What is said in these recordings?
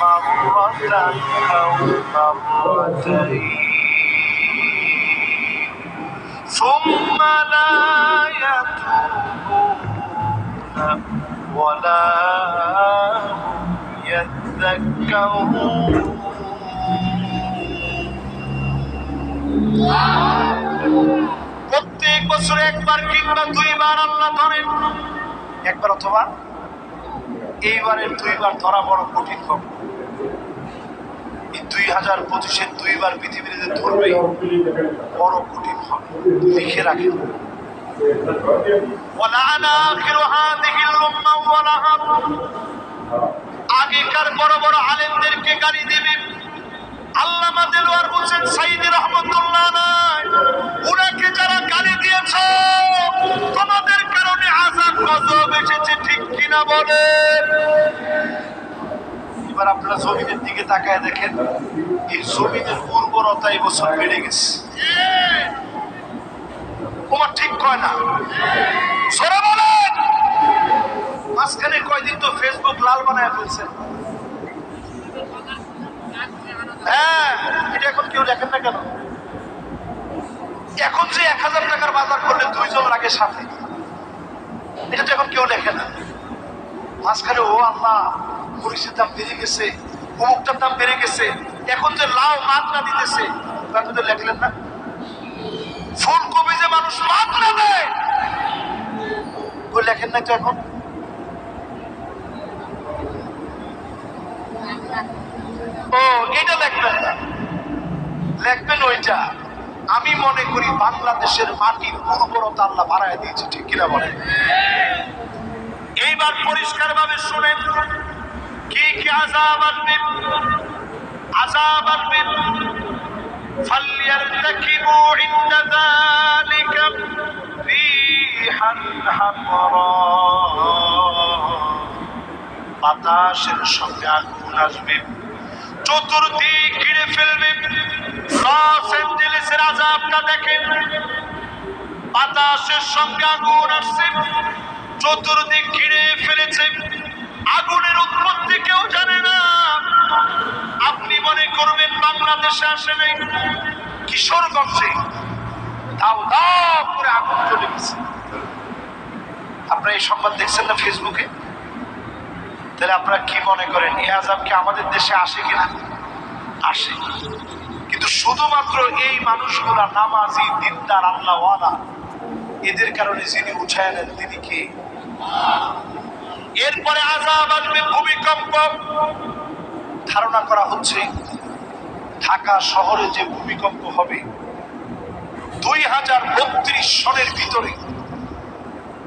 مرة أو مرتين ثم لا يتوبون ولا هم يذكرون প্রত্যেক বছরে একবার কিংবা দুইবার আল্লাহ ধরেন, একবার অথবা এইবারের দুইবার ধরা বড় কঠিন হবে। এই 2025-এ দুইবার পৃথিবীর যে ধরবে বড় কঠিন হবে, লিখে রাখেন। আগেকার বড় বড় আলেমদেরকে গালি দিবে। আল্লামা দেলোয়ার হোসেন সাইদি রহমতুল্লাহ আলাইহি উনাকে যারা গালি দিয়েছ তোমাদের কারণে আযাব গজব এসেছে, ঠিক কিনা বলেন? এবার আপনারা জমিনের দিকে তাকায় দেখেন, এই জমিনের উর্বরতা এই বছর বেড়ে গেছে। তোমার ঠিক কয় না? সরে বলেন। মাঝখানে কয়দিন তো ফেসবুক লাল বানায় ফেলছে। হ্যাঁ, এটা এখন কেউ দেখেন না কেন? এখন যে 1000 টাকার বাজার করলে 2 জন লাগে সাথে, এটা তো এখন কেউ লেখে না। মাঝখানে ও আল্লাহ, মরিচের দাম বেড়ে গেছে, অমুকটার দাম বেড়ে গেছে, এখন যে লাউ মাত্রা দিতেছে, আপনি তো লেখলেন না। ফুলকপি যে মানুষ মাত্রা দেয়, ওই লেখেন না তো এখন। ও এটা লেখবেন না, লেখবেন ওইটা। আমি মনে করি বাংলাদেশের মাটির উর্বরতা আল্লাহ বাড়ায় দিয়েছে, ঠিক কিনা বলেন? এইবার পরিষ্কার ভাবে শুনেন কি কি আযাব আসবে। আযাব আসবে ফালইয়ারতাকিবু ইনদা যালিকা রিহান হামরা, বাতাসের সঙ্গে আগুন আসবে, চতুর্দিক ঘিরে ফেলবে। লস অ্যাঞ্জেলেসের আযাবটা দেখেন, বাতাসের সঙ্গে আগুন আসছে, চতুর্দিক ঘিরে ফেলেছে, আগুনের উৎপত্তি কেউ জানে না। আপনি মনে করবেন বাংলাদেশে আসে নাই, কিশোরগঞ্জে দাও দাও করে আগুন জ্বলে গেছে। আপনারা এই সংবাদ দেখছেন না ফেসবুকে? তাহলে আপনারা কি মনে করেন এই আযাব কি আমাদের দেশে আসে কিনা? আসে, কিন্তু শুধুমাত্র এই মানুষগুলা নামাজি, দিনদার, আল্লাহওয়ালা, এদের কারণে যিনি উঠায় নেন তিনি কে? এরপরে আযাব আসবে ভূমিকম্প। ধারণা করা হচ্ছে ঢাকা শহরে যে ভূমিকম্প হবে 2032 সনের ভিতরে,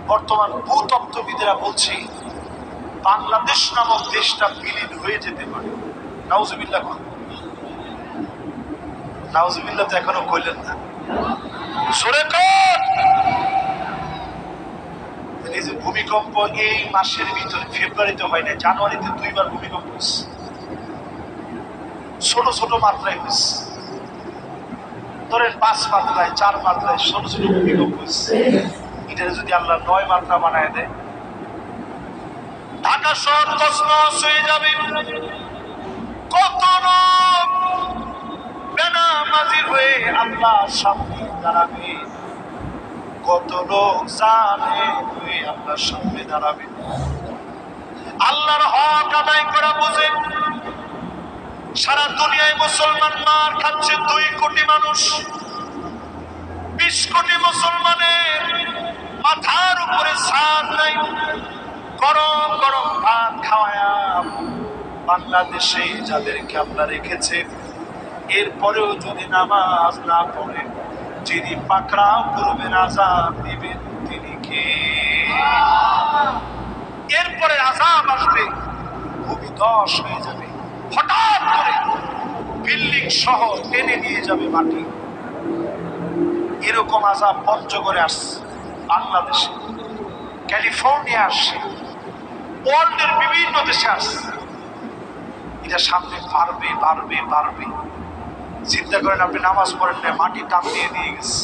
বর্তমান ভূতত্ত্ববিদেরা বলছে বাংলাদেশ নামক দেশটা বিলীন হয়ে যেতে পারে। নাউজুবিল্লাহ। নাউজুবিল্লাহ তো এখনো কইলেন না, জোরে কর। এই যে ভূমিকম্প এই মাসের ভিতরে, ফেব্রুয়ারিতে হয় না, জানুয়ারিতে 2বার ভূমিকম্প হচ্ছে, ছোট ছোট মাত্রায় হচ্ছে, ধরেন 5 মাত্রায়, 4 মাত্রায় ছোট ছোট ভূমিকম্প হচ্ছে। এটা যদি আল্লাহ 9 মাত্রা বানায় দেয়, ঢাকা শহর তছনছ হয়ে যাবে। কত লোক বেনামাজি হয়ে আল্লাহর সামনে দাঁড়াবে, কত লোক জালেম হয়ে আল্লাহর সামনে দাঁড়াবে। আল্লাহর হক আদায় করা বুঝে সারা দুনিয়ায় মুসলমান মার খাচ্ছে 2 কোটি মানুষ। 20 কোটি মুসলমানের মাথার উপরে ছাদ নাই, গরম গরম ভাত খাওয়ায়া বাংলাদেশে যাদেরকে আল্লাহ রেখেছে, এরপরেও যদি নামাজ না পড়ে যিনি পাকড়াও করবেন, আযাব দিবেন তিনি কে? এরপরে আযাব আসবে, ভূমিধস হয়ে যাবে, হঠাৎ করে বিল্ডিং সহ টেনে নিয়ে যাবে মাটি। এরকম আযাব পঞ্চগড়ে আসছে, বাংলাদেশে, ক্যালিফোর্নিয়া আসছে, ওয়ার্ল্ডের বিভিন্ন দেশে আসছে। এটা সামনে বাড়বে বাড়বে বাড়বে। চিন্তা করেন, আপনি নামাজ পড়েন না, মাটি টান দিয়ে নিয়ে গেছে,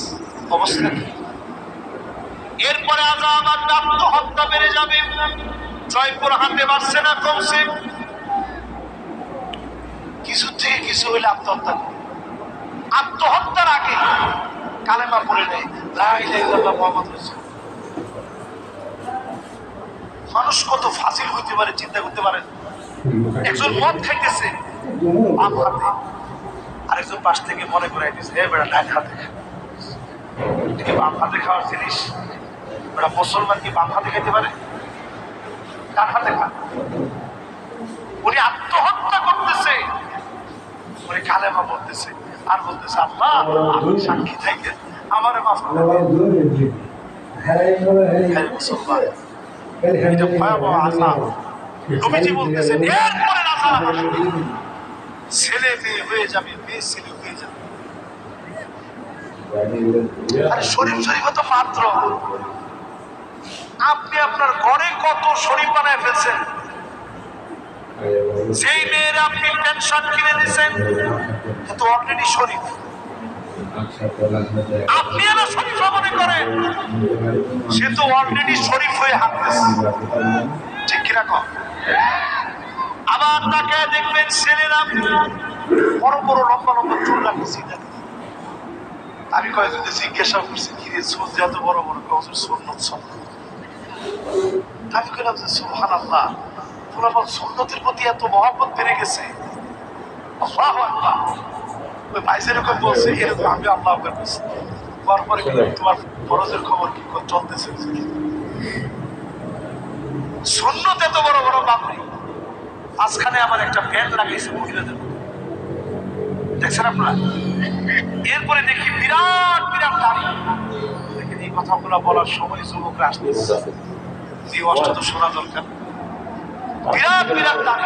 অবস্থা কি? এরপরে আযাব আর আত্মহত্যা বেড়ে যাবে। জয়পুরহাটে বাড়ছে না কমছে? কিছু থেকে কিছু হইলে আত্মহত্যা করে। আত্মহত্যার আগে কালেমা পড়ে নেয়, লা ইলাহা ইল্লাল্লাহ মুহাম্মাদুর রাসূলুল্লাহ। মানুষ কত ফাজিল হইতে পারে চিন্তা করতে পারেন। একজন মদ খাইতেছে বাম হাতে, আরেকজন পাশ থেকে মনে করাই দিচ্ছে, হে বেটা ডান হাতে খা। এটা বাম হাতে খাওয়ার জিনিস? বেটা মুসলমান কি বাম হাতে খাইতে পারে? ডান হাতে খা। উনি আত্মহত্যা করতেছে, উনি কালেমা বলতেছে আর বলতেছে, আল্লাহ আপনি সাক্ষী থাকেন, আমারে মাফ করে দিন। হ্যাঁ মুসলমান, এটা ভয়াবহ আযাব। নবীজি বলতেছেন এরপরে আযাব আসবে, ছেলে মেয়ে হয়ে যাবে, মেয়ে ছেলে হয়ে যাবে। আরে শরীফ শরীফ তো মাত্র, আপনি আপনার ঘরে কত শরীফ বানায় ফেলছেন। যেই মেয়েরা আপনি টেনশন কিনে দিচ্ছেন তো অলরেডি শরীফ, আপনি না শরীফ মনে করেন, সে তো অলরেডি শরীফ হয়ে হাঁটতেছে, ঠিক কিরকম? আবার তাকে দেখবেন ছেলেরা বড় বড় লম্বা লম্বা চুল রাখতেছি। আমি কয়েকজন জিজ্ঞাসা করছি, কি রে চুল এত বড় বড়? সুন্নত সুন্নত। আমি কইলাম যে সুবহানাল্লাহ, তোমার সুন্নতের প্রতি এত মহব্বত বেড়ে গেছে। আল্লাহু আকবার। ওই ভাই যেরকম বলছে এরকম আমি আল্লাহু আকবার বলছি। তারপরে তোমার ফরজের খবর কি চলতেছে? সুন্নত এত বড় বড় বাপরি, মাঝখানে আমার একটা ব্যান্ড লাগাইছে মহিলাদের, দেখছেন আপনারা? এরপরে দেখি বিরাট বিরাট দাড়ি। দেখেন এই কথাগুলো বলার সময় যুবকরা আসতেছে, এই অষ্ট তো শোনা দরকার। বিরাট বিরাট দাড়ি।